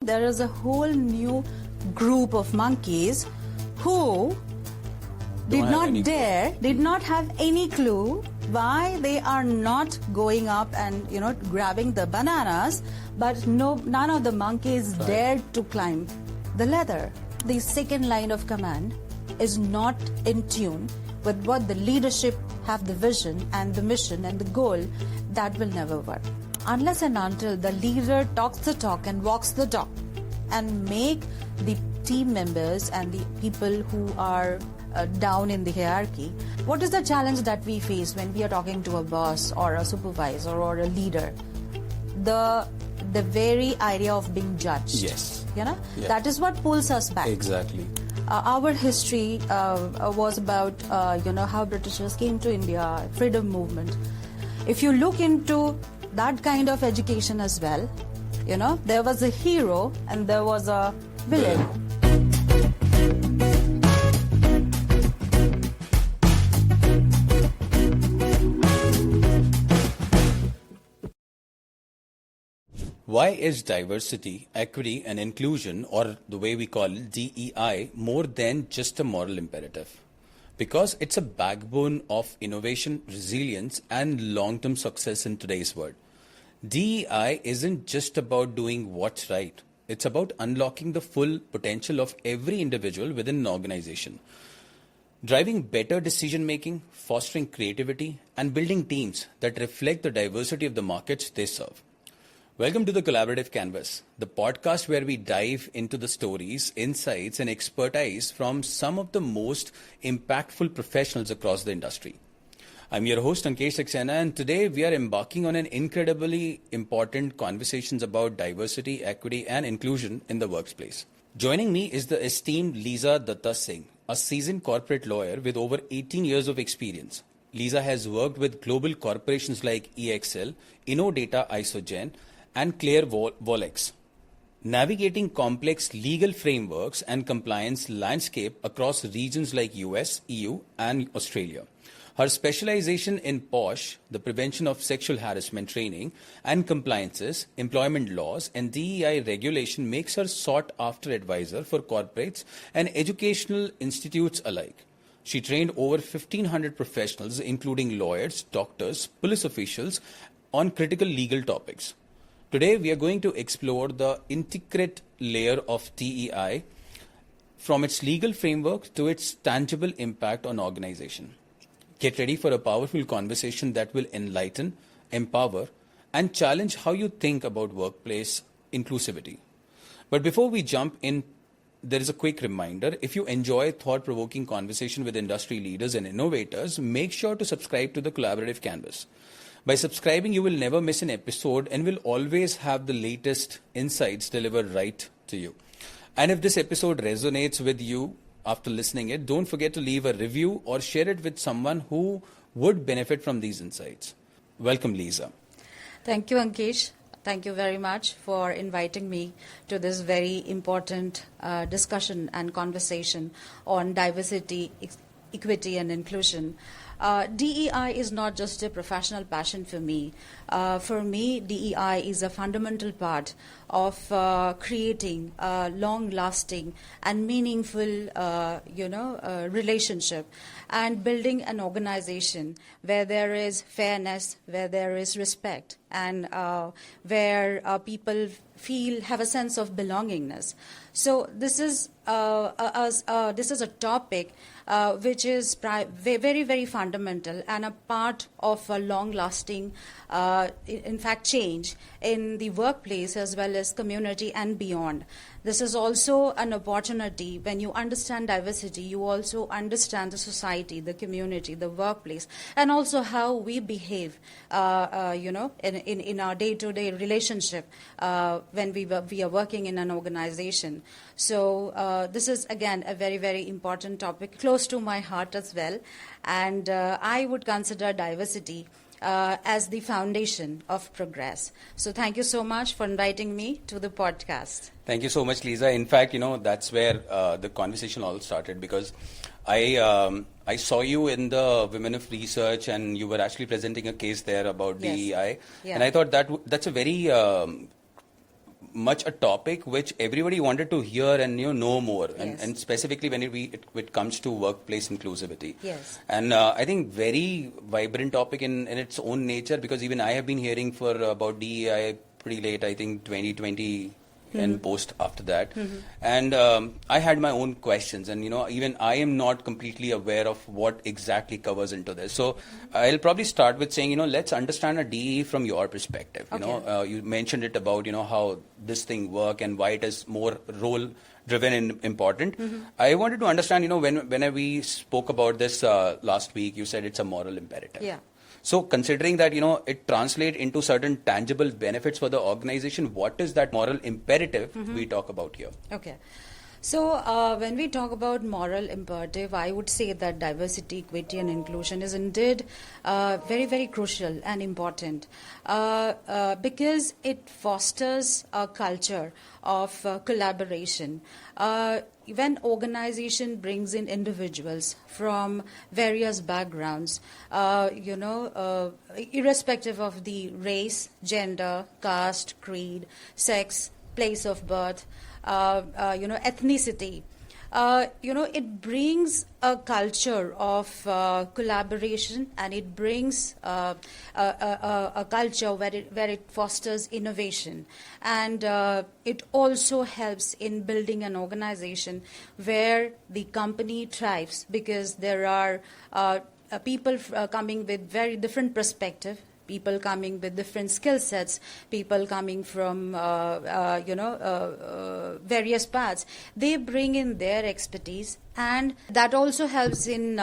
there is a whole new group of monkeys who did not have any clue why they are not going up and grabbing the bananas, but none of the monkeys dared to climb the ladder. The second line of command is not in tune with what the leadership have, the vision and the mission and the goal. That will never work unless and until the leader talks the talk and walks the talk and make the team members and the people who are down in the hierarchy. What is the challenge that we face when we are talking to a boss or a supervisor or a leader? The very idea of being judged. Yes. That is what pulls us back. Exactly. Our history was about how Britishers came to India, freedom movement. If you look into that kind of education as well, there was a hero and there was a villain. Why is diversity, equity and inclusion, or the way we call it DEI, more than just a moral imperative? Because it's a backbone of innovation, resilience and long-term success in today's world. DEI isn't just about doing what's right. It's about unlocking the full potential of every individual within an organization. Driving better decision-making, fostering creativity and building teams that reflect the diversity of the markets they serve. Welcome to the Collaborative Canvas, the podcast where we dive into the stories, insights and expertise from some of the most impactful professionals across the industry. I'm your host Ankesh Saxena, and today we are embarking on an incredibly important conversations about diversity, equity and inclusion in the workplace. Joining me is the esteemed Leeza Dutta Singh, a seasoned corporate lawyer with over 18 years of experience. Leeza has worked with global corporations like E11, InnoData Isogen, and Claire Volex, navigating complex legal frameworks and compliance landscape across regions like US, EU, and Australia. Her specialization in POSH, the prevention of sexual harassment training and compliances, employment laws, and DEI regulation makes her sought-after advisor for corporates and educational institutes alike. She trained over 1,500 professionals, including lawyers, doctors, police officials, on critical legal topics. Today, we are going to explore the intricate layer of DEI from its legal framework to its tangible impact on organization. Get ready for a powerful conversation that will enlighten, empower, and challenge how you think about workplace inclusivity. But before we jump in, there is a quick reminder. If you enjoy thought-provoking conversation with industry leaders and innovators, make sure to subscribe to the Collaborative Canvas. By subscribing, you will never miss an episode and will always have the latest insights delivered right to you. And if this episode resonates with you after listening it, don't forget to leave a review or share it with someone who would benefit from these insights. Welcome, Leeza. Thank you, Ankesh. Thank you very much for inviting me to this very important discussion and conversation on diversity, equity and inclusion. DEI is not just a professional passion for me. For me, DEI is a fundamental part of creating a long-lasting and meaningful, relationship and building an organization where there is fairness, where there is respect, and where people have a sense of belongingness. So this is a topic which is very, very fundamental and a part of a long-lasting, in fact, change in the workplace as well as community and beyond. This is also an opportunity. When you understand diversity, you also understand the society, the community, the workplace, and also how we behave, in our day-to-day relationship when we are working in an organization. So this is, again, a very, very important topic, close to my heart as well. And I would consider diversity as the foundation of progress. So thank you so much for inviting me to the podcast. Thank you so much, Leeza. In fact, that's where the conversation all started, because I saw you in the Women of Research and you were actually presenting a case there about DEI. Yeah. And I thought that's a very much a topic which everybody wanted to hear and know more, Yes. and specifically when it comes to workplace inclusivity. Yes. And I think very vibrant topic in its own nature, because even I have been hearing for about DEI pretty late, I think 2020 and post after that. And I had my own questions, and even I am not completely aware of what exactly covers into this. So I'll probably start with saying, let's understand a DE from your perspective. You mentioned it about how this thing work and why it is more role driven and important. I wanted to understand, when we spoke about this last week, you said it's a moral imperative. Yeah. So considering that, it translates into certain tangible benefits for the organization, what is that moral imperative we talk about here? Okay. So when we talk about moral imperative, I would say that diversity, equity and inclusion is indeed very, very crucial and important because it fosters a culture of collaboration. When organization brings in individuals from various backgrounds, irrespective of the race, gender, caste, creed, sex, place of birth, ethnicity, it brings a culture of collaboration, and it brings a culture where it fosters innovation, and it also helps in building an organization where the company thrives, because there are people coming with very different perspective, people coming with different skill sets, people coming from, various paths. They bring in their expertise, and that also helps in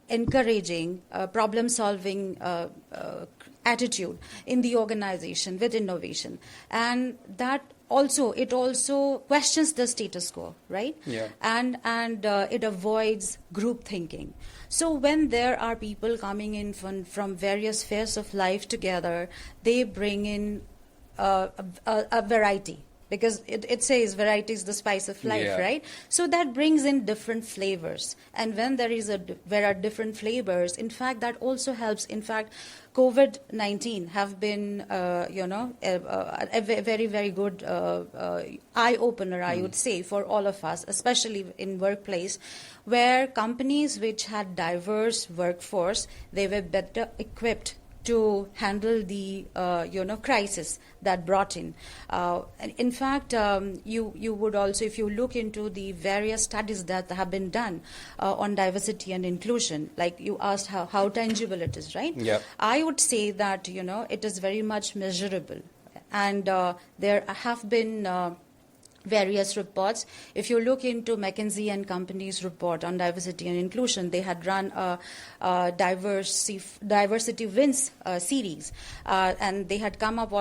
encouraging problem-solving attitude in the organization with innovation. And that it also questions the status quo, right? Yeah. And it avoids group thinking. So when there are people coming in from various spheres of life together, they bring in a variety, because it says variety is the spice of life, Yeah. right? So that brings in different flavors. And when there are different flavors, in fact, that also helps. In fact, COVID-19 have been, a very, very good eye-opener, I would say, for all of us, especially in workplace, where companies which had diverse workforce, they were better equipped to handle the crisis that brought in. In fact, you would also, if you look into the various studies that have been done on diversity and inclusion, like you asked how tangible it is, right? Yep. I would say that it is very much measurable, and there have been various reports. If you look into McKinsey and Company's report on diversity and inclusion, they had run a diversity wins series, and they had come up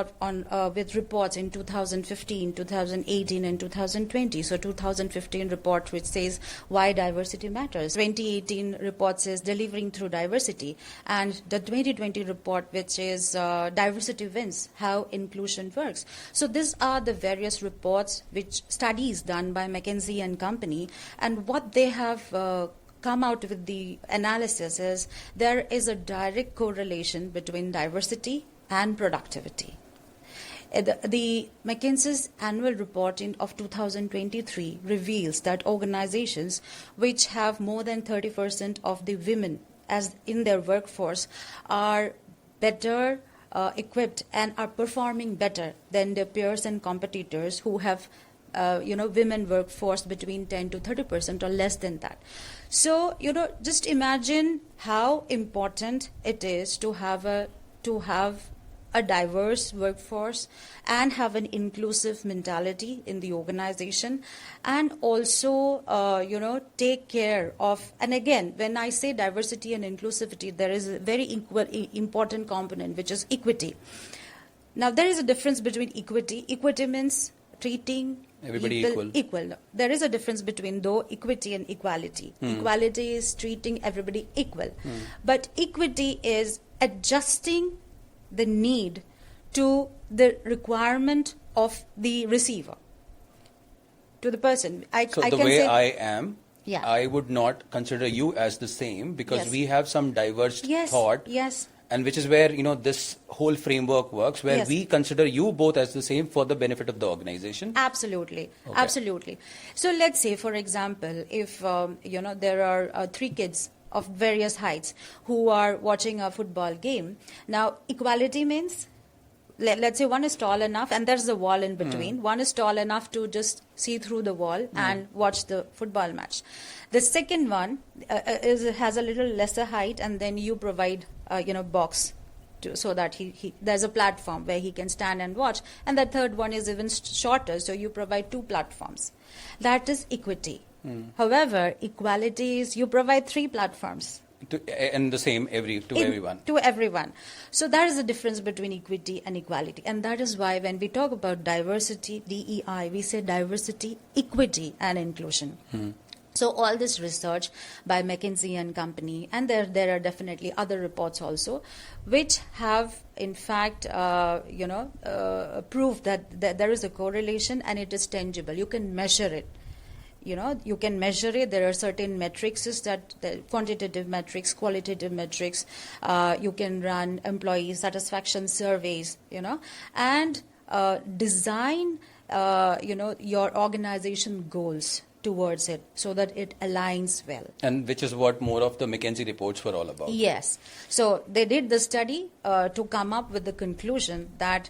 with reports in 2015, 2018, and 2020. So 2015 report which says why diversity matters. 2018 report says delivering through diversity, and the 2020 report which is diversity wins, how inclusion works. So these are the various reports which studies done by McKinsey and Company, and what they have come out with the analysis is there is a direct correlation between diversity and productivity. The McKinsey's annual report of 2023 reveals that organizations which have more than 30% of the women as in their workforce are better equipped and are performing better than their peers and competitors who have women workforce between 10 to 30% or less than that. So, just imagine how important it is to have a diverse workforce and have an inclusive mentality in the organization, and also, take care of, and again, when I say diversity and inclusivity, there is a very important component, which is equity. Now, there is a difference between equity. Equity means treating everybody equal. No. There is a difference between equity and equality. Equality is treating everybody equal. But equity is adjusting the need to the requirement of the receiver, to the person. I am, yeah. I would not consider you as the same, because Yes. we have some diverse Yes. thought. Yes. And which is where, this whole framework works, where Yes. we consider you both as the same for the benefit of the organization. Absolutely, Okay. absolutely. So let's say, for example, if there are three kids of various heights who are watching a football game. Now, equality means, let's say one is tall enough, and there's a wall in between. One is tall enough to just see through the wall and watch the football match. The second one has a little lesser height, and then you provide box so that there's a platform where he can stand and watch. And the third one is even shorter, so you provide two platforms. That is equity. However, equality is you provide three platforms. And the same everyone. To everyone. So that is the difference between equity and equality. And that is why when we talk about diversity, DEI, we say diversity, equity, and inclusion. So all this research by McKinsey and company, and there are definitely other reports also, which have in fact proved that there is a correlation and it is tangible. You can measure it. You can measure it. There are certain metrics, quantitative metrics, qualitative metrics. You can run employee satisfaction surveys, and design, your organization goals towards it so that it aligns well. And which is what more of the McKinsey reports were all about. Yes. So they did the study to come up with the conclusion that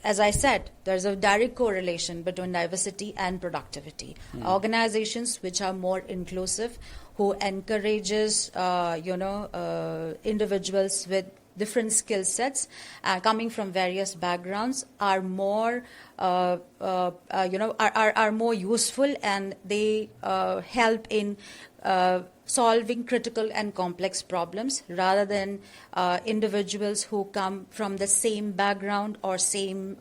as I said, there's a direct correlation between diversity and productivity. Organizations which are more inclusive, who encourages, individuals with different skill sets, coming from various backgrounds, are more, are more useful, and they help in solving critical and complex problems rather than individuals who come from the same background or same,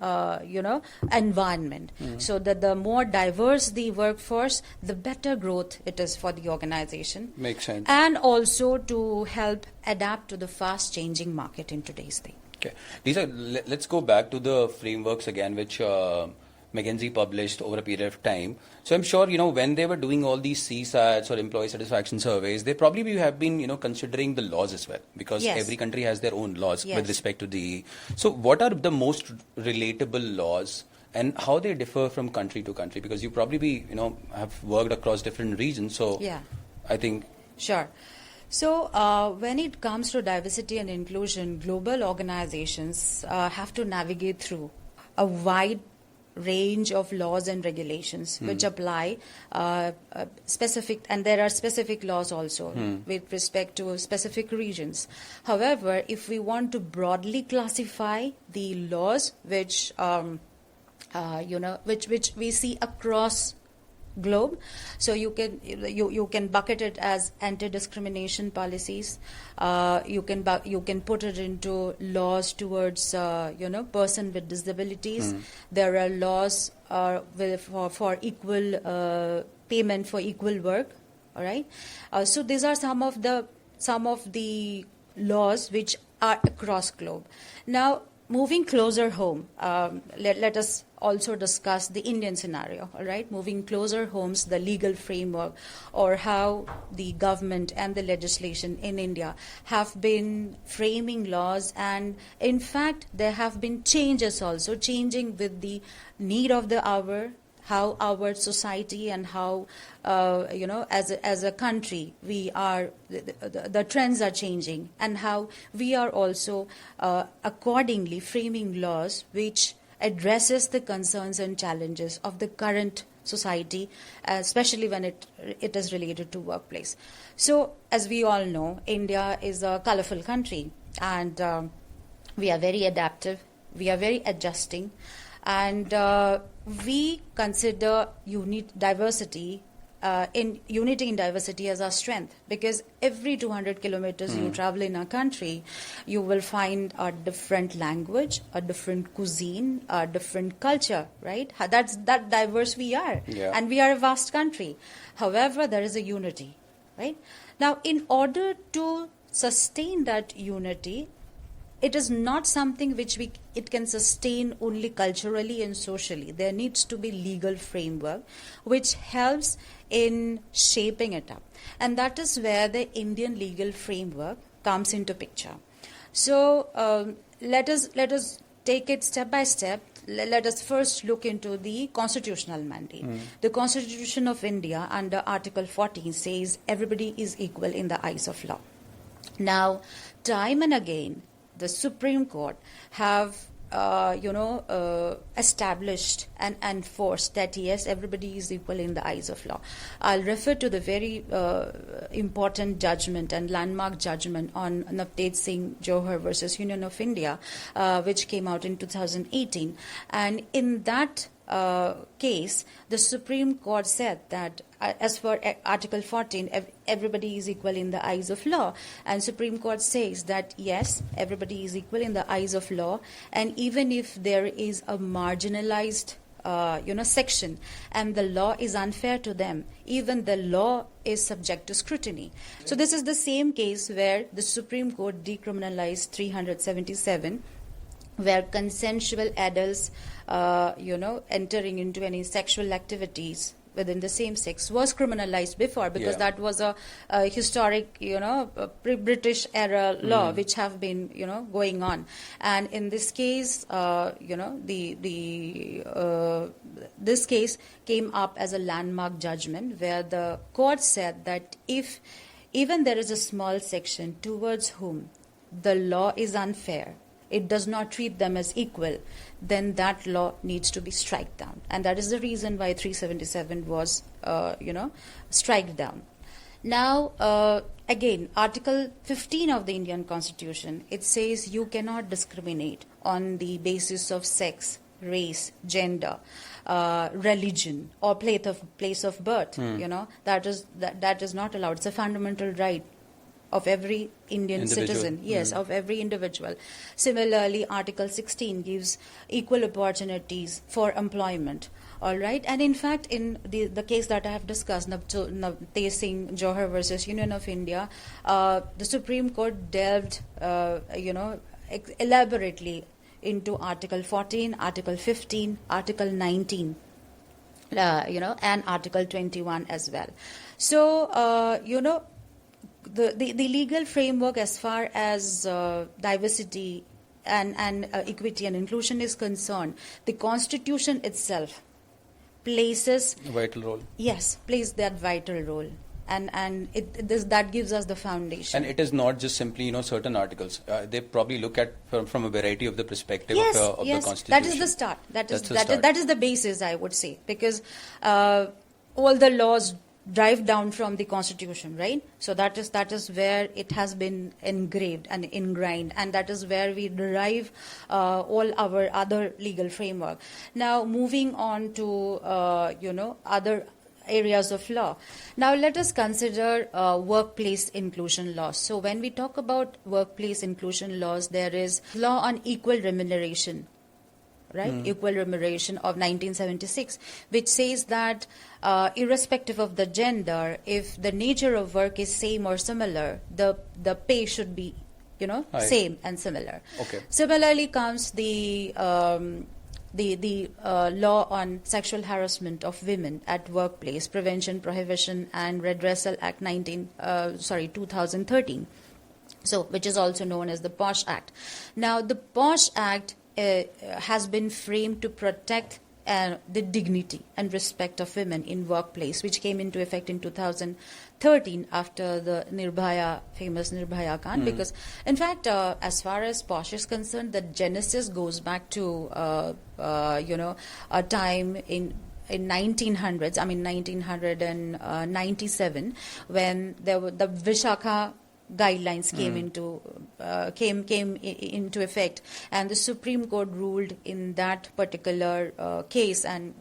environment. So that the more diverse the workforce, the better growth it is for the organization. Makes sense. And also to help adapt to the fast-changing market in today's day. Okay. Leeza, let's go back to the frameworks again, which McKinsey published over a period of time. So I'm sure, when they were doing all these CSATs or employee satisfaction surveys, they probably have been, considering the laws as well, because Yes. every country has their own laws Yes. with respect to the... So what are the most relatable laws and how they differ from country to country? Because you probably have worked across different regions. So Yeah. I think... Sure. So when it comes to diversity and inclusion, global organizations have to navigate through a wide range of laws and regulations which apply specific, and there are specific laws also with respect to specific regions. However, if we want to broadly classify the laws which which we see across globe, so you can bucket it as anti-discrimination policies. You can put it into laws towards person with disabilities. There are laws for equal payment for equal work. All right. So these are some of the laws which are across globe. Now, moving closer home, let us also discuss the Indian scenario, all right? Moving closer homes, the legal framework, or how the government and the legislation in India have been framing laws, and in fact, there have been changes also, changing with the need of the hour, how our society and how, as a country, we are, the trends are changing, and how we are also accordingly framing laws which addresses the concerns and challenges of the current society, especially when it is related to workplace. So, as we all know, India is a colorful country, and we are very adaptive, we are very adjusting, and we consider diversity unity in diversity as our strength, because every 200 kilometers you travel in our country, you will find a different language, a different cuisine, a different culture, right? That diverse we are, and we are a vast country. However, there is a unity, right? Now, in order to sustain that unity, it is not something which it can sustain only culturally and socially. There needs to be legal framework which helps in shaping it up. And that is where the Indian legal framework comes into picture. So let us take it step by step. Let us first look into the constitutional mandate. The Constitution of India under Article 14 says everybody is equal in the eyes of law. Now, time and again, the Supreme Court have established and enforced that yes, everybody is equal in the eyes of law. I'll refer to the very important judgment and landmark judgment on Navtej Singh Johar versus Union of India, which came out in 2018. And in that case, the Supreme Court said that as for Article 14, everybody is equal in the eyes of law. And Supreme Court says that yes, everybody is equal in the eyes of law. And even if there is a marginalized section and the law is unfair to them, even the law is subject to scrutiny. So this is the same case where the Supreme Court decriminalized 377, where consensual adults, entering into any sexual activities within the same sex was criminalized before, because that was a historic, pre-British era law which have been, going on. And in this case, this case came up as a landmark judgment where the court said that if even there is a small section towards whom the law is unfair, it does not treat them as equal, then that law needs to be struck down. And that is the reason why 377 was, struck down. Now, again, Article 15 of the Indian Constitution, it says you cannot discriminate on the basis of sex, race, gender, religion, or place of birth. That is not allowed. It's a fundamental right of every Indian citizen, of every individual. Similarly, Article 16 gives equal opportunities for employment. All right, and in fact, in the case that I have discussed, Navtej Singh Johar versus Union of India, the Supreme Court delved, elaborately into Article 14, Article 15, Article 19. And Article 21 as well. So, the legal framework as far as diversity and equity and inclusion is concerned, the Constitution itself places a vital role. Yes, plays that vital role. And that gives us the foundation. And it is not just simply, certain articles. They probably look at from a variety of the perspective of the Constitution. That is the start. That is the basis, I would say, because all the laws drive down from the Constitution, right? So that is where it has been engraved and ingrained, and that is where we derive all our other legal framework. Now, moving on to other areas of law. Now, let us consider workplace inclusion laws. So when we talk about workplace inclusion laws, there is law on equal remuneration, right? Equal remuneration of 1976, which says that irrespective of the gender, if the nature of work is same or similar, the pay should be, same and similar. Okay. Similarly comes the law on sexual harassment of women at workplace, Prevention, Prohibition and Redressal Act 2013. So, which is also known as the POSH Act. Now, the POSH Act has been framed to protect the dignity and respect of women in workplace, which came into effect in 2013 after the famous Nirbhaya Kand. Because, in fact, as far as POSH is concerned, the genesis goes back to a time in 1900s. I mean 1997, when there were the Vishakha guidelines came into effect, and the Supreme Court ruled in that particular case and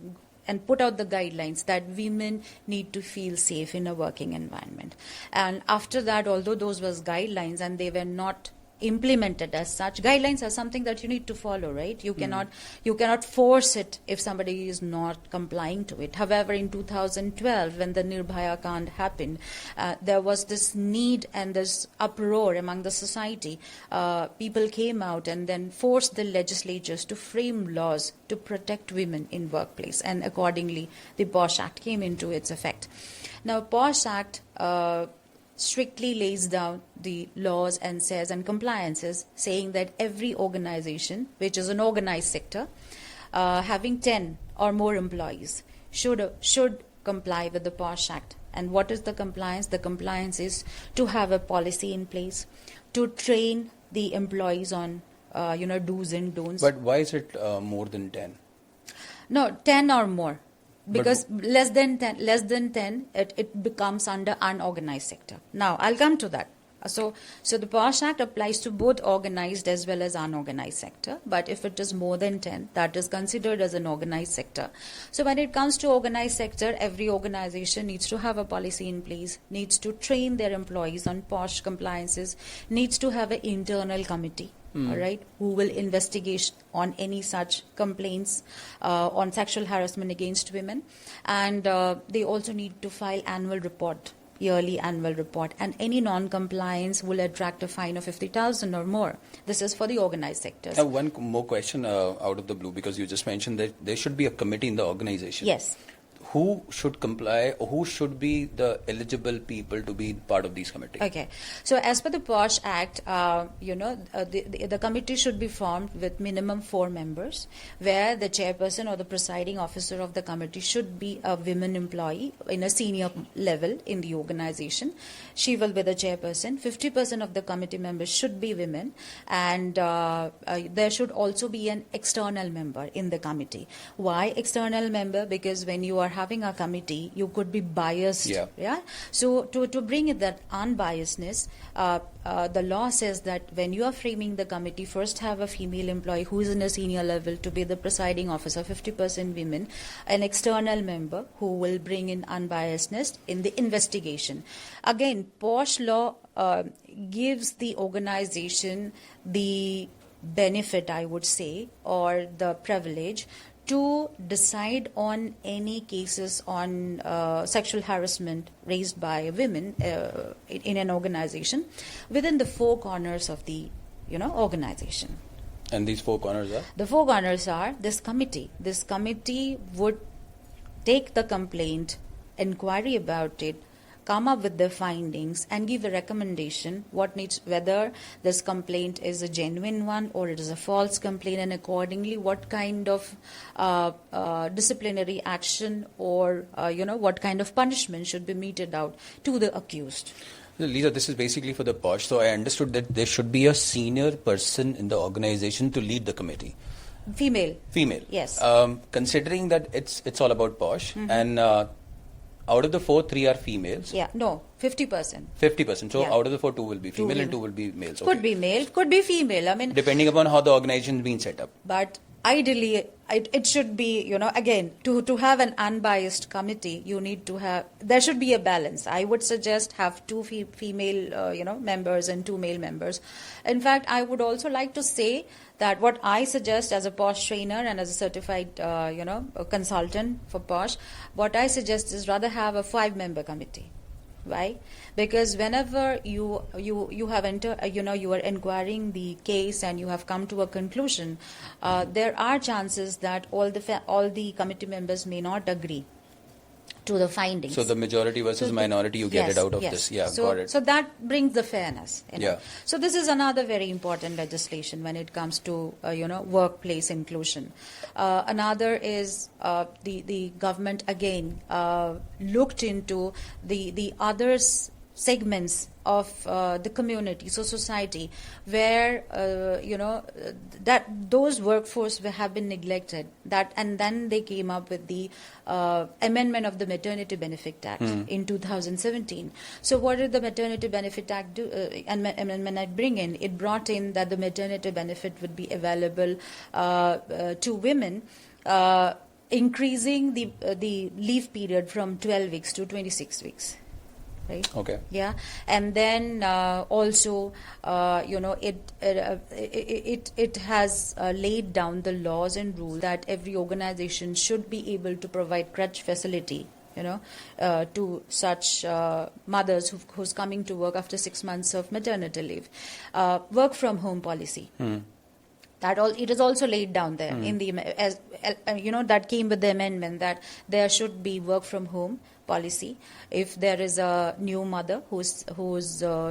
put out the guidelines that women need to feel safe in a working environment. And after that, although those was guidelines and they were not implemented as such, guidelines are something that you need to follow, right? You cannot force it if somebody is not complying to it. However, in 2012, when the Nirbhaya Kand happened, there was this need and this uproar among the society. People came out and then forced the legislatures to frame laws to protect women in workplace, and accordingly the POSH Act came into its effect. Now, POSH Act strictly lays down the laws and says and compliances, saying that every organization, which is an organized sector, having 10 or more employees, should comply with the POSH Act. And what is the compliance? The compliance is to have a policy in place, to train the employees on do's and don'ts. But why is it more than 10? No, 10 or more. Because less than 10, it becomes under unorganized sector. Now, I'll come to that. So the POSH Act applies to both organized as well as unorganized sector. But if it is more than 10, that is considered as an organized sector. So when it comes to organized sector, every organization needs to have a policy in place, needs to train their employees on POSH compliances, needs to have an internal committee. All right, who will investigate on any such complaints on sexual harassment against women, and they also need to file yearly annual report, and any non-compliance will attract a fine of 50,000 or more. This is for the organized sectors. One more question out of the blue, because you just mentioned that there should be a committee in the organization. Yes. Who should comply, or who should be the eligible people to be part of these committees? Okay. So as per the POSH Act, the committee should be formed with minimum 4 members, where the chairperson or the presiding officer of the committee should be a women employee in a senior level in the organization. She will be the chairperson. 50% of the committee members should be women, and there should also be an external member in the committee. Why external member? Because when you are having a committee, you could be biased. Yeah. So to bring it that unbiasedness, the law says that when you are framing the committee, first have a female employee who is in a senior level to be the presiding officer, 50% women, an external member who will bring in unbiasedness in the investigation. Again, POSH law gives the organization the benefit, I would say, or the privilege to decide on any cases on sexual harassment raised by women in an organization within the 4 corners of the organization. And these 4 corners are? The 4 corners are this committee. This committee would take the complaint, inquiry about it, come up with the findings and give a recommendation whether this complaint is a genuine one or it is a false complaint, and accordingly what kind of disciplinary action or what kind of punishment should be meted out to the accused. Leeza, this is basically for the POSH. So I understood that there should be a senior person in the organization to lead the committee. Female. Yes. Considering that it's all about POSH, and out of the 4, 3 are females. Yeah, no, 50%. 50%. So Yeah. out of the 4, 2 will be female and 2 will be males. Could be male, could be female. I mean, depending upon how the organization is being set up. But ideally, it should be, again, to have an unbiased committee, there should be a balance. I would suggest have 2 female, members and 2 male members. In fact, I would also like to say that what I suggest as a POSH trainer and as a certified, a consultant for POSH, what I suggest is rather have a 5-member committee. Why? Because whenever you are inquiring the case and you have come to a conclusion, there are chances that all the committee members may not agree to the findings. So the majority versus minority, you get it out of this. Yeah, got it. So that brings the fairness. Yeah. So this is another very important legislation when it comes to workplace inclusion. Another is the government again looked into the others segments of the community, so society, where that those workforce have been neglected. And then they came up with the amendment of the Maternity Benefit Act in 2017. So what did the Maternity Benefit Act do? Amendment bring in? It brought in that the maternity benefit would be available to women, increasing the leave period from 12 weeks to 26 weeks. Right. Okay. Yeah, and then also, it has laid down the laws and rules that every organization should be able to provide crèche facility, to such mothers who's coming to work after 6 months of maternity leave. Work from home policy. It is also laid down there in the that came with the amendment that there should be work from home policy. If there is a new mother who's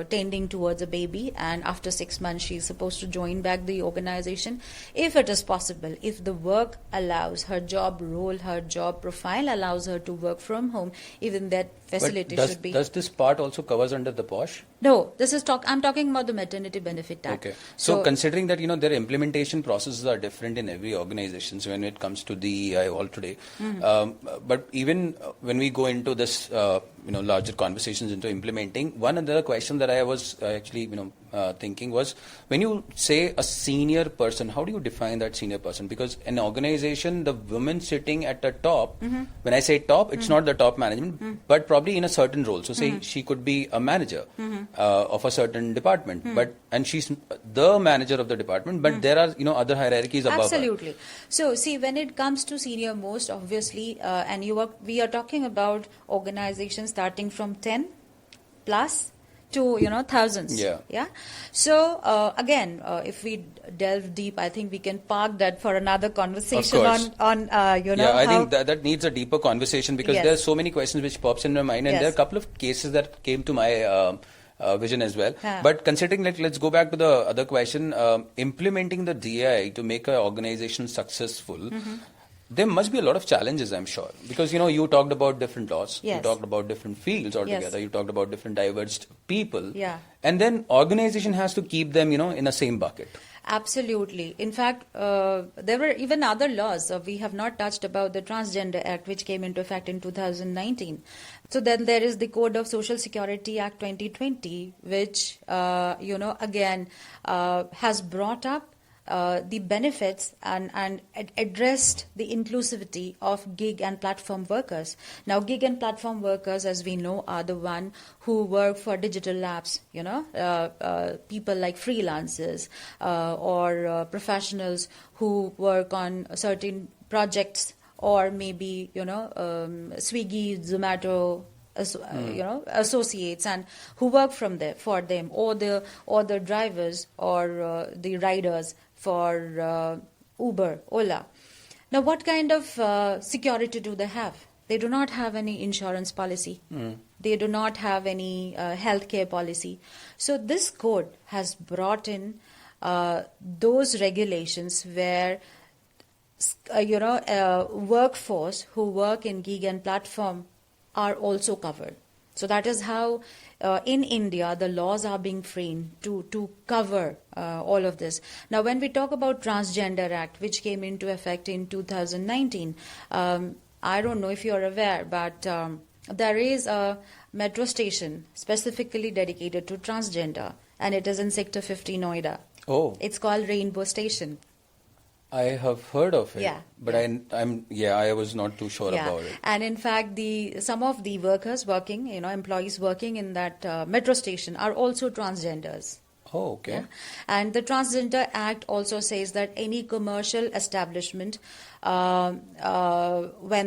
tending towards a baby, and after 6 months she's supposed to join back the organization, if it is possible, if the work allows, her job role, her job profile allows her to work from home, even that facility should be. Does this part also covers under the POSH? No, I'm talking about the Maternity Benefit Act. Okay. So considering that, their implementation processes are different in every organization, so when it comes to the EI all today, but even when we go into this, larger conversations into implementing, one other question that I was actually, thinking was, when you say a senior person, how do you define that senior person? Because an organization, the woman sitting at the top, when I say top, it's not the top management, but probably in a certain role. So say she could be a manager of a certain department, and she's the manager of the department, but there are, other hierarchies above her. Absolutely. So see, when it comes to senior most, obviously, and we are talking about organizations starting from 10 plus to thousands. Yeah. So again, if we delve deep, I think we can park that for another conversation on I think that needs a deeper conversation, because there are so many questions which pops in my mind, and there are a couple of cases that came to my vision as well. But considering, let's go back to the other question, implementing the DI to make an organization successful. There must be a lot of challenges, I'm sure, because you talked about different laws, you talked about different fields altogether, you talked about different diverged people, and then organization has to keep them in the same bucket. Absolutely. In fact, there were even other laws. We have not touched about the Transgender Act, which came into effect in 2019. So then there is the Code of Social Security Act 2020, which again has brought up the benefits and addressed the inclusivity of gig and platform workers. Now, gig and platform workers, as we know, are the one who work for digital labs, people like freelancers or professionals who work on certain projects, or maybe, Swiggy, Zomato, associates, and who work for them, or the drivers or the riders for Uber, Ola. Now, what kind of security do they have? They do not have any insurance policy. They do not have any healthcare policy. So this code has brought in those regulations where workforce who work in gig and platform are also covered. So that is how in India the laws are being framed to cover all of this. Now, when we talk about Transgender Act, which came into effect in 2019, I don't know if you're aware, but there is a metro station specifically dedicated to transgender, and it is in Sector 50, Noida. Oh. It's called Rainbow Station. I have heard of it, but I was not too sure about it. And in fact, some of the workers working, employees working in that metro station are also transgenders. Oh, okay. Yeah? And the Transgender Act also says that any commercial establishment, when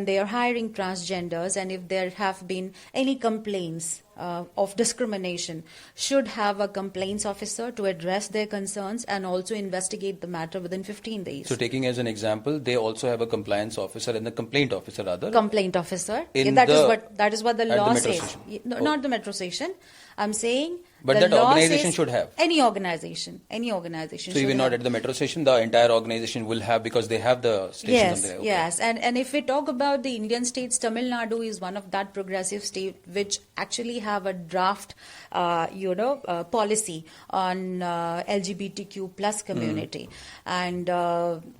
they are hiring transgenders, and if there have been any complaints of discrimination, should have a complaints officer to address their concerns and also investigate the matter within 15 days. So taking as an example, they also have a compliance officer and a complaint officer, rather? Complaint officer. That is what the law says. No, not the metro station. I'm saying... But that organization should have. Any organization. So even not at the metro station, the entire organization will have, because they have the stations there. Okay. Yes. And if we talk about the Indian states, Tamil Nadu is one of that progressive state which actually have a draft, policy on LGBTQ plus community. And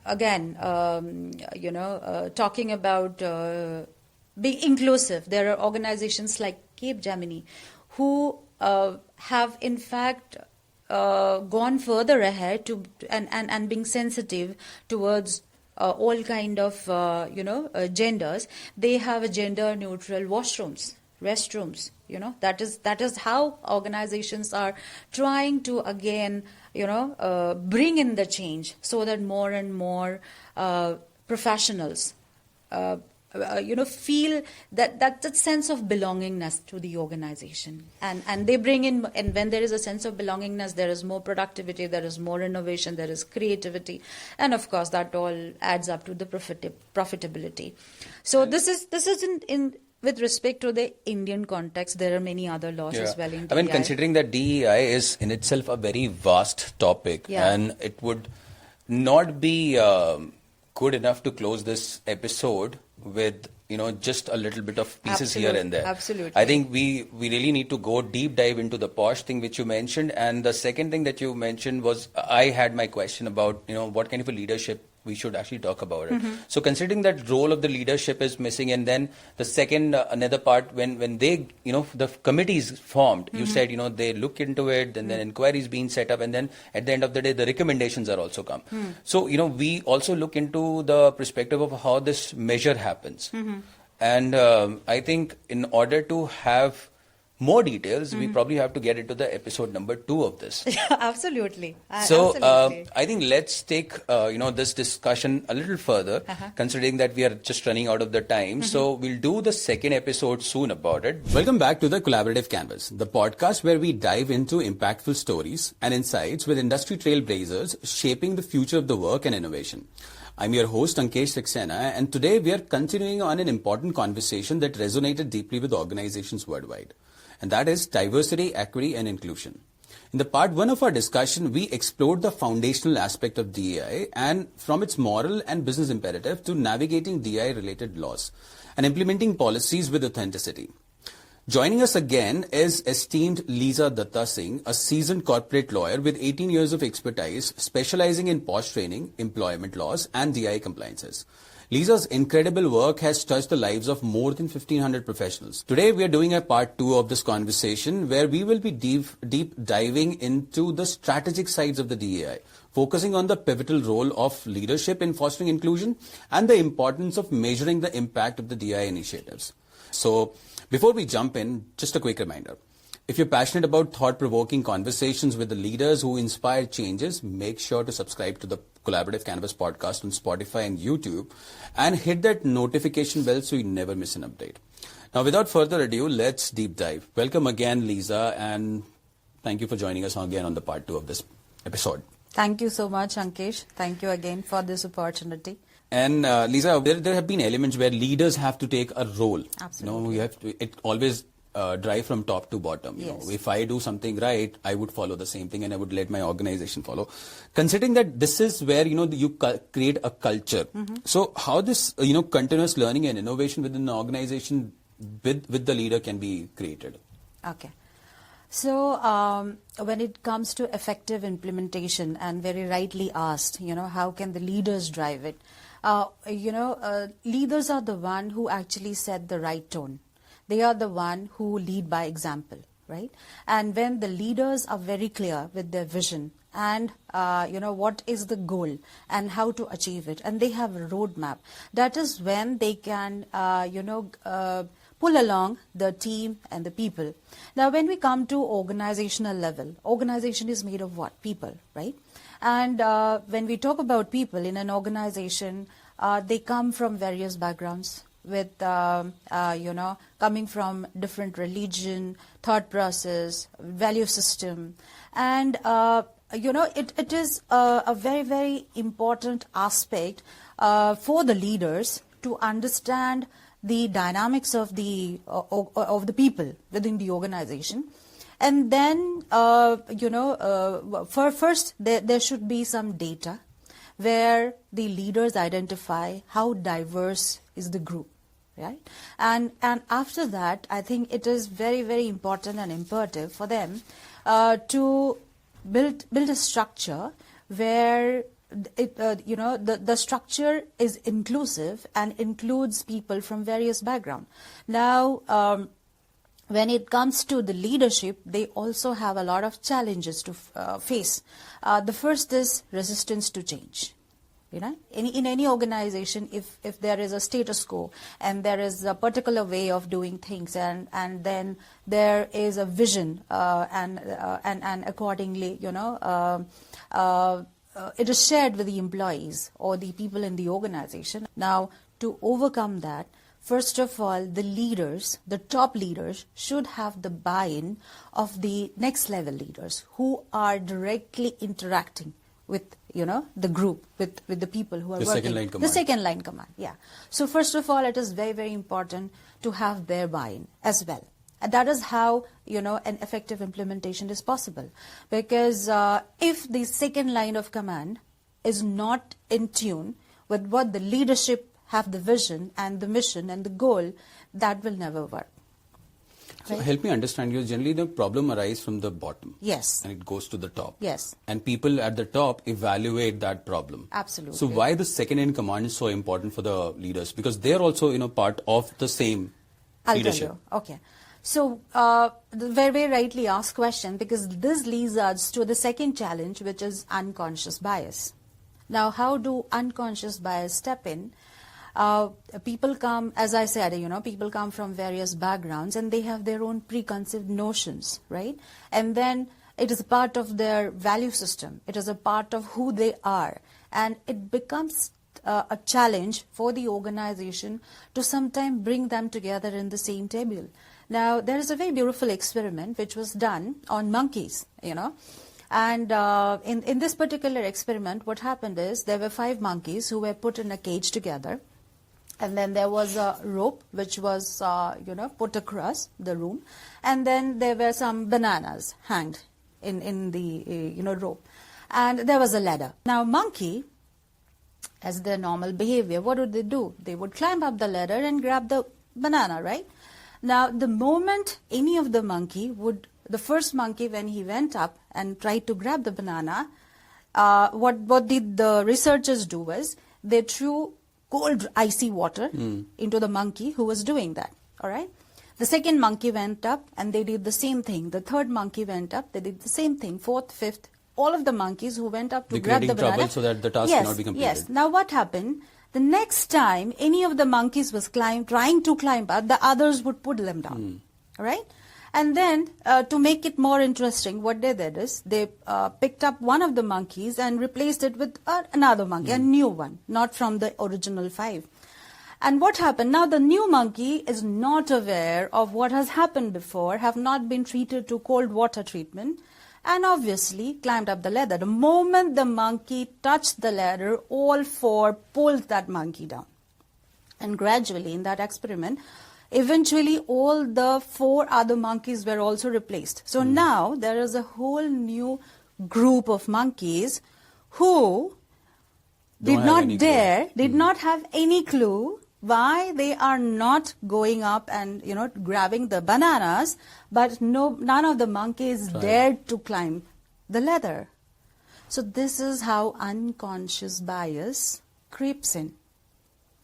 again, talking about being inclusive, there are organizations like Cape Gemini who have in fact gone further ahead and being sensitive towards all kind of genders. They have a gender neutral restrooms. That is how organizations are trying to again bring in the change, so that more and more professionals feel that sense of belongingness to the organization, and they bring in, and when there is a sense of belongingness, there is more productivity, there is more innovation, there is creativity, and of course that all adds up to the profitability. So this is with respect to the Indian context, there are many other laws as well in DEI. I mean, considering that DEI is in itself a very vast topic, and it would not be good enough to close this episode with just a little bit of pieces here and there. Absolutely. I think we really need to go deep dive into the posh thing which you mentioned, and the second thing that you mentioned was I had my question about what kind of a leadership we should actually talk about it. So considering that role of the leadership is missing, and then the second another part when they the committee is formed, you said they look into it, then inquiries being set up, and then at the end of the day the recommendations are also come. So we also look into the perspective of how this measure happens, and I think in order to have more details, we probably have to get into the episode number 2 of this. Absolutely. So Absolutely. I think let's take this discussion a little further, considering that we are just running out of the time. So we'll do the second episode soon about it. Welcome back to the Collaborative Canvas, the podcast where we dive into impactful stories and insights with industry trailblazers shaping the future of the work and innovation. I'm your host, Ankesh Saxena, and today we are continuing on an important conversation that resonated deeply with organizations worldwide. And that is diversity, equity, and inclusion. In the part 1 of our discussion, we explored the foundational aspect of DEI and from its moral and business imperative to navigating DEI-related laws and implementing policies with authenticity. Joining us again is esteemed Leeza Dutta Singh, a seasoned corporate lawyer with 18 years of expertise specializing in posh training, employment laws, and DEI compliances. Leeza's incredible work has touched the lives of more than 1,500 professionals. Today, we are doing a part 2 of this conversation where we will be deep diving into the strategic sides of the DEI, focusing on the pivotal role of leadership in fostering inclusion and the importance of measuring the impact of the DEI initiatives. So, before we jump in, just a quick reminder. If you're passionate about thought-provoking conversations with the leaders who inspire changes, make sure to subscribe to the Collaborative Canvas podcast on Spotify and YouTube and hit that notification bell so you never miss an update. Now, without further ado, let's deep dive. Welcome again, Leeza, and thank you for joining us again on the part 2 of this episode. Thank you so much, Ankesh. Thank you again for this opportunity. And Leeza, there have been elements where leaders have to take a role. Absolutely. You have to, it always drive from top to bottom. Yes. If I do something right, I would follow the same thing and I would let my organization follow. Considering that this is where, you create a culture. So how this, continuous learning and innovation within the organization with the leader can be created? Okay. So when it comes to effective implementation, and very rightly asked, how can the leaders drive it? Leaders are the one who actually set the right tone. They are the one who lead by example, right? And when the leaders are very clear with their vision and, what is the goal and how to achieve it, and they have a roadmap, that is when they can, pull along the team and the people. Now, when we come to organizational level, organization is made of what? People, right? And when we talk about people in an organization, they come from various backgrounds with, coming from different religion, thought process, value system. And, it is a very, very important aspect for the leaders to understand the dynamics of the people within the organization. And then, first, there should be some data where the leaders identify how diverse is the group, right? And after that, I think it is very, very important and imperative for them to build a structure where the structure is inclusive and includes people from various backgrounds. Now, when it comes to the leadership, they also have a lot of challenges to face. The first is resistance to change. In any organization, if there is a status quo and there is a particular way of doing things, and then there is a vision, and accordingly, it is shared with the employees or the people in the organization. Now, to overcome that, first of all, the leaders, the top leaders, should have the buy-in of the next level leaders who are directly interacting with the group, with the people who are The working. second line command. The second line command, yeah. So first of all, it is very, very important to have their buy-in as well. And that is how an effective implementation is possible. Because if the second line of command is not in tune with what the leadership have the vision and the mission and the goal, that will never work. So Right? help me understand, generally the problem arises from the bottom. Yes. And it goes to the top. Yes. And people at the top evaluate that problem. Absolutely. So why the second in command is so important for the leaders? Because they're also, part of the same leadership. I'll tell you. Okay. So, the very, very rightly asked question, because this leads us to the second challenge, which is unconscious bias. Now, how do unconscious bias step in? People come, as I said, people come from various backgrounds and they have their own preconceived notions, right? And then it is a part of their value system. It is a part of who they are. And it becomes a challenge for the organization to sometimes bring them together in the same table. Now, there is a very beautiful experiment which was done on monkeys, And in this particular experiment, what happened is there were 5 monkeys who were put in a cage together. And then there was a rope which was, put across the room. And then there were some bananas hanged in the, rope. And there was a ladder. Now, monkey, as their normal behavior, what would they do? They would climb up the ladder and grab the banana, right? Now, the moment any of the monkey the first monkey, when he went up and tried to grab the banana, what did the researchers do was they threw cold, icy water into the monkey who was doing that, all right? The second monkey went up and they did the same thing. The third monkey went up, they did the same thing. Fourth, fifth, all of the monkeys who went up to grab the banana. Trouble so that the task cannot be completed. Yes. Now what happened? The next time any of the monkeys was trying to climb up, the others would put them down, all right? And then, to make it more interesting, what they did is they picked up one of the monkeys and replaced it with another monkey, a new one, not from the original 5. And what happened? Now, the new monkey is not aware of what has happened before, have not been treated to cold water treatment, and obviously climbed up the ladder. The moment the monkey touched the ladder, all 4 pulled that monkey down. And gradually, in that experiment, eventually, all the 4 other monkeys were also replaced. So now there is a whole new group of monkeys who did not have any clue why they are not going up and grabbing the bananas, but none of the monkeys dared to climb the ladder. So this is how unconscious bias creeps in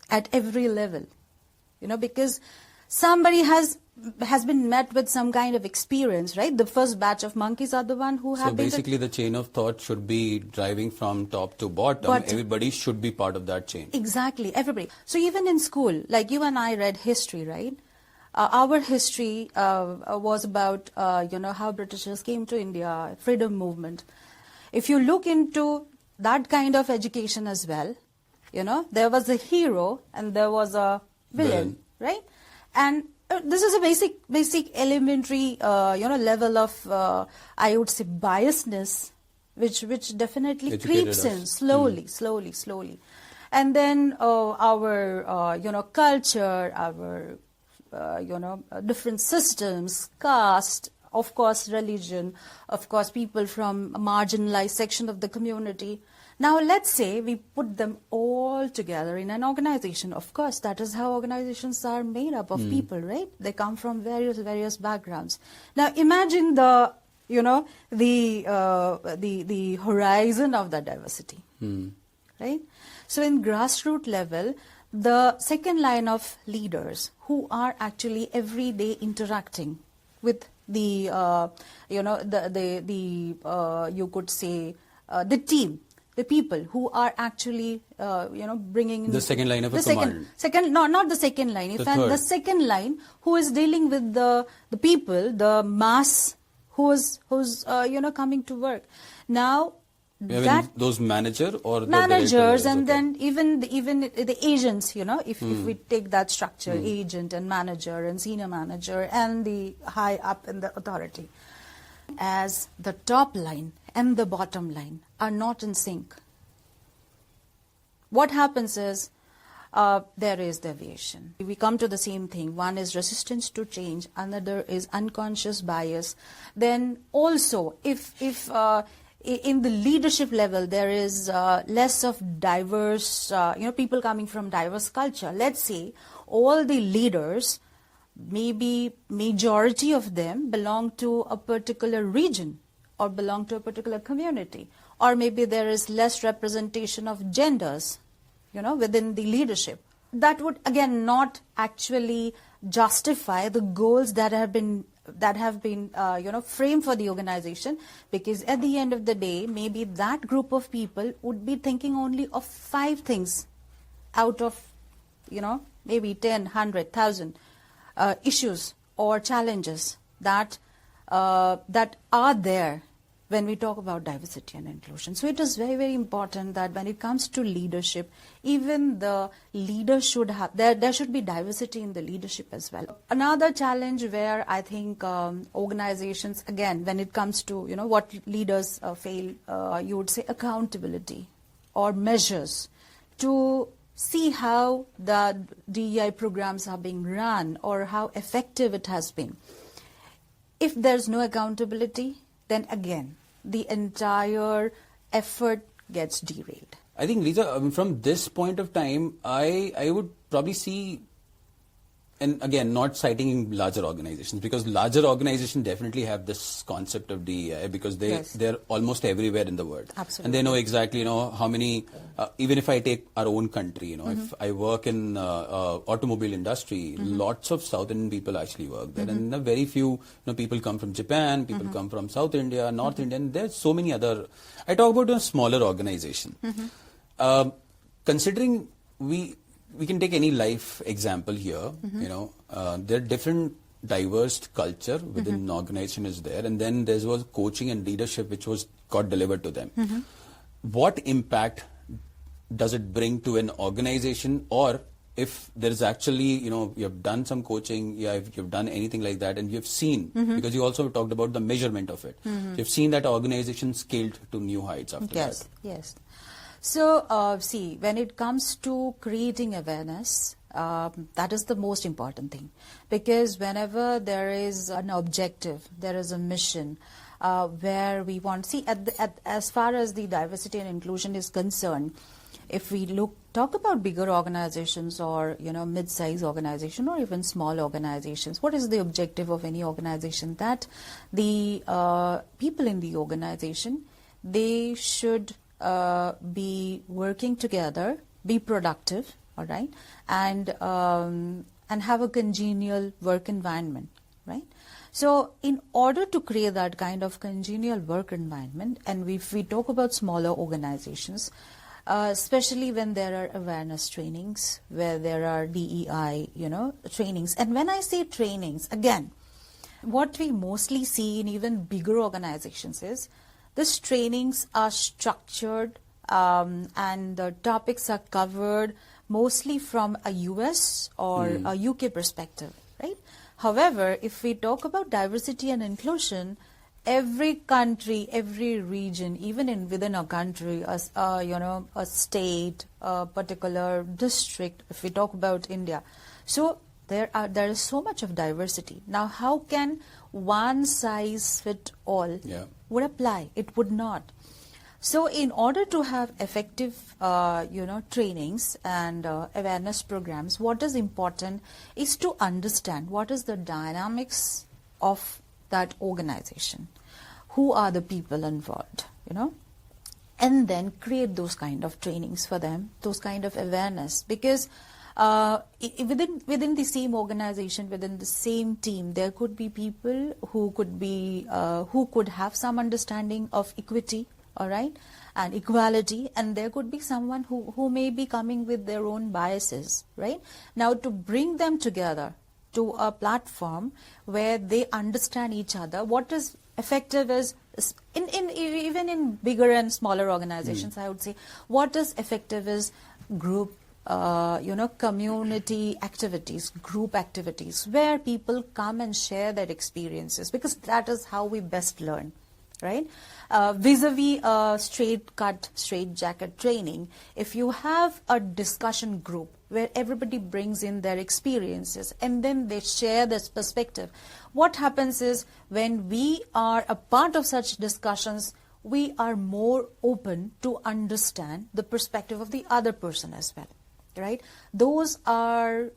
at every level, because somebody has been met with some kind of experience, right? The first batch of monkeys are the one who have So basically the chain of thought should be driving from top to bottom. Everybody should be part of that chain. Exactly, everybody. So even in school, like you and I read history, right? Our history was about, how Britishers came to India, freedom movement. If you look into that kind of education as well, there was a hero and there was a villain. Right? And this is a basic elementary, level of, I would say, biasness, which definitely creeps in slowly. And then our, culture, our, different systems, caste, of course, religion, of course, people from a marginalized section of the community. Now, let's say we put them all together in an organization. Of course, that is how organizations are made up of people, right? They come from various backgrounds. Now, imagine the horizon of the diversity, right? So, in grassroots level, the second line of leaders who are actually every day interacting with the, you could say, the team. The people who are actually, bringing the second line of a command. Not the second line. In fact, the second line who is dealing with the people, the mass who's coming to work. Now, those managers, and then even the agents. If we take that structure, agent and manager and senior manager and the high up in the authority, as the top line and the bottom line are not in sync, what happens is there is deviation. We come to the same thing. One is resistance to change, another is unconscious bias. Then also, if in the leadership level there is less of diverse, people coming from diverse culture. Let's say all the leaders, maybe majority of them belong to a particular region or belong to a particular community, or maybe there is less representation of genders, within the leadership. That would again not actually justify the goals that have been framed for the organization, because at the end of the day, maybe that group of people would be thinking only of 5 things out of, maybe 10, 100, 1,000 issues or challenges that are there when we talk about diversity and inclusion. So it is very, very important that when it comes to leadership, even the leaders should have, there should be diversity in the leadership as well. Another challenge where I think organizations, again, when it comes to, what leaders fail, you would say accountability or measures to see how the DEI programs are being run or how effective it has been. If there's no accountability, then again, the entire effort gets derailed. I think, Leeza, from this point of time, I would probably see, and again, not citing larger organizations, because larger organizations definitely have this concept of DEI because they're almost everywhere in the world. Absolutely. And they know exactly, how many, even if I take our own country, if I work in automobile industry, lots of South Indian people actually work there. And very few, people come from Japan, people come from South India, North India, and there's so many other, I talk about a smaller organization. Considering we can take any life example here, there are different diverse culture within an organization is there, and then there was coaching and leadership which got delivered to them. What impact does it bring to an organization, or if there is actually, you have done some coaching, if you've done anything like that, and you've seen, because you also talked about the measurement of it, you've seen that organization scaled to new heights after that. Yes. So, see, when it comes to creating awareness, that is the most important thing. Because whenever there is an objective, there is a mission where we want, see, as far as the diversity and inclusion is concerned, if we talk about bigger organizations or, mid-size organization or even small organizations, what is the objective of any organization? That the people in the organization, they should be working together, be productive, all right, and have a congenial work environment, right? So in order to create that kind of congenial work environment, and if we talk about smaller organizations, especially when there are awareness trainings, where there are DEI, trainings, and when I say trainings, again, what we mostly see in even bigger organizations is these trainings are structured and the topics are covered mostly from a US or a UK perspective, right? However, if we talk about diversity and inclusion, every country, every region, even within a country, a state, a particular district, if we talk about India, so there is so much of diversity. Now, how can one size fit all would apply? It would not. So in order to have effective, trainings and awareness programs, what is important is to understand what is the dynamics of that organization. Who are the people involved, and then create those kind of trainings for them, those kind of awareness, because within the same organization, within the same team, there could be people who could have some understanding of equity, all right, and equality, and there could be someone who may be coming with their own biases, right? Now, to bring them together to a platform where they understand each other, what is effective is even in bigger and smaller organizations, I would say, what is effective is group community activities, group activities, where people come and share their experiences, because that is how we best learn, right? Vis-a-vis a straight cut, straight jacket training, if you have a discussion group where everybody brings in their experiences and then they share this perspective, what happens is when we are a part of such discussions, we are more open to understand the perspective of the other person as well, right? Those are,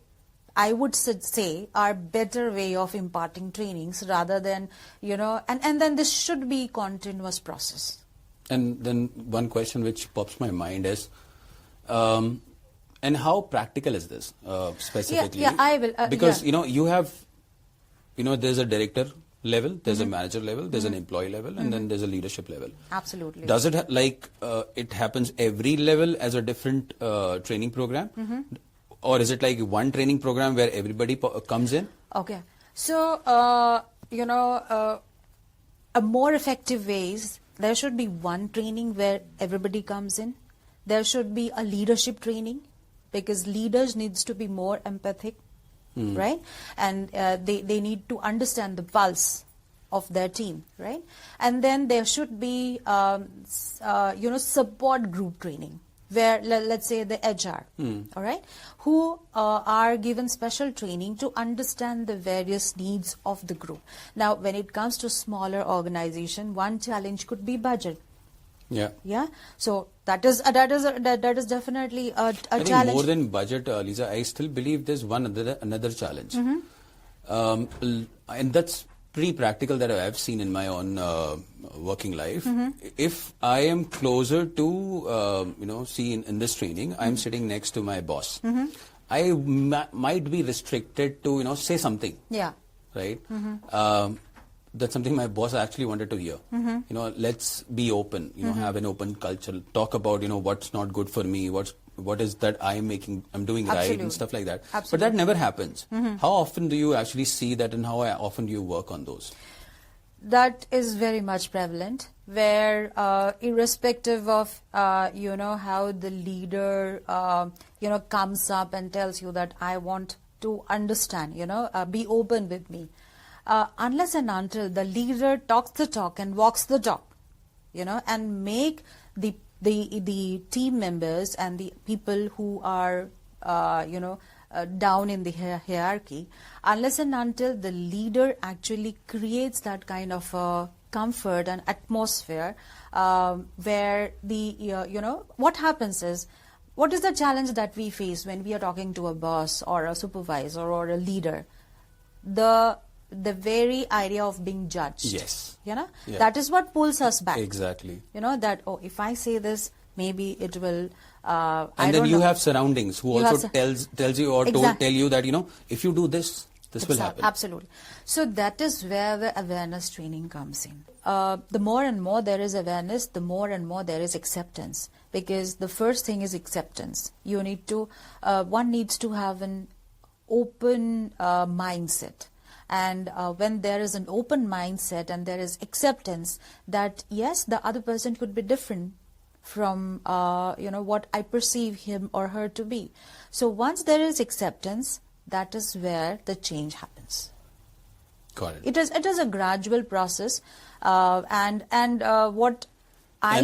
I would say, are better way of imparting trainings rather than, and then this should be continuous process. And then one question which pops my mind is, and how practical is this specifically? Yeah, I will. Because, you have, there's a director level, there's a manager level, there's an employee level, and then there's a leadership level. Absolutely. Does it it happens every level as a different training program? Or is it like one training program where everybody comes in? Okay. So, a more effective ways, there should be one training where everybody comes in. There should be a leadership training because leaders needs to be more empathic, right? And they need to understand the pulse of their team, right? And then there should be, support group training, where let's say the HR, all right, who are given special training to understand the various needs of the group. Now, when it comes to smaller organization, one challenge could be budget. Yeah. So that is definitely a I challenge. think more than budget, Leeza, I still believe there's another challenge, and that's pretty practical that I've seen in my own working life. If I am closer to, see in this training, I'm sitting next to my boss. I might be restricted to, say something. Yeah. Right? That's something my boss actually wanted to hear. Let's be open, have an open culture, talk about, what's not good for me, what is that I'm doing right and stuff like that. Absolutely. But that never happens. How often do you actually see that and how often do you work on those? That is very much prevalent, where irrespective of, how the leader, comes up and tells you that I want to understand, be open with me. Unless and until the leader talks the talk and walks the talk, and make the team members and the people who are, down in the hierarchy, unless and until the leader actually creates that kind of comfort and atmosphere where what happens is, what is the challenge that we face when we are talking to a boss or a supervisor or a leader? The very idea of being judged. Yes. That is what pulls us back. Exactly. That, if I say this, maybe it will... and then you have surroundings who also tells you or tell you that, if you do this, this will happen. Absolutely. So that is where the awareness training comes in. The more and more there is awareness, the more and more there is acceptance. Because the first thing is acceptance. You need to, one needs to have an open mindset. And when there is an open mindset and there is acceptance that, yes, the other person could be different from, what I perceive him or her to be. So once there is acceptance, that is where the change happens. Got it. It is a gradual process. And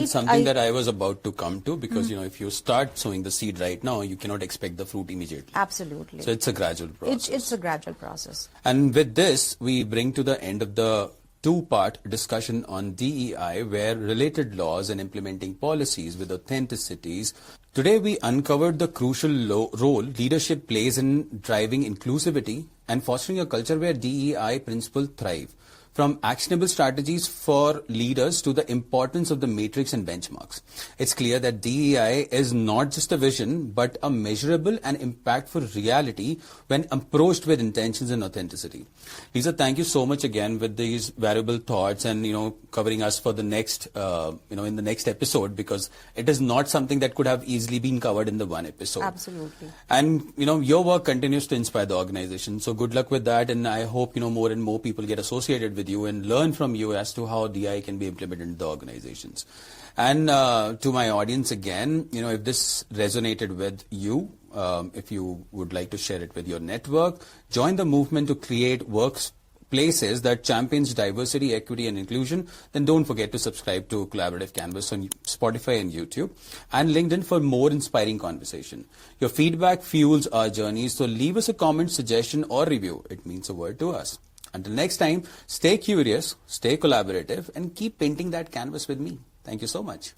something that I was about to come to, because, if you start sowing the seed right now, you cannot expect the fruit immediately. Absolutely. So it's a gradual process. It's a gradual process. And with this, we bring to the end of the two-part discussion on DEI, where related laws and implementing policies with authenticities. Today, we uncovered the crucial role leadership plays in driving inclusivity and fostering a culture where DEI principles thrive. From actionable strategies for leaders to the importance of the matrix and benchmarks. It's clear that DEI is not just a vision, but a measurable and impactful reality when approached with intentions and authenticity. Leeza, thank you so much again with these valuable thoughts and, covering us for the next, in the next episode, because it is not something that could have easily been covered in the one episode. Absolutely. And, your work continues to inspire the organization. So good luck with that. And I hope, more and more people get associated with you and learn from you as to how DI can be implemented in the organizations. And to my audience again, if this resonated with you, if you would like to share it with your network, join the movement to create workplaces places that champions diversity, equity and inclusion, then don't forget to subscribe to Collaborative Canvas on Spotify and YouTube, and LinkedIn for more inspiring conversation. Your feedback fuels our journey, so leave us a comment, suggestion or review. It means a word to us. Until next time, stay curious, stay collaborative and keep painting that canvas with me. Thank you so much.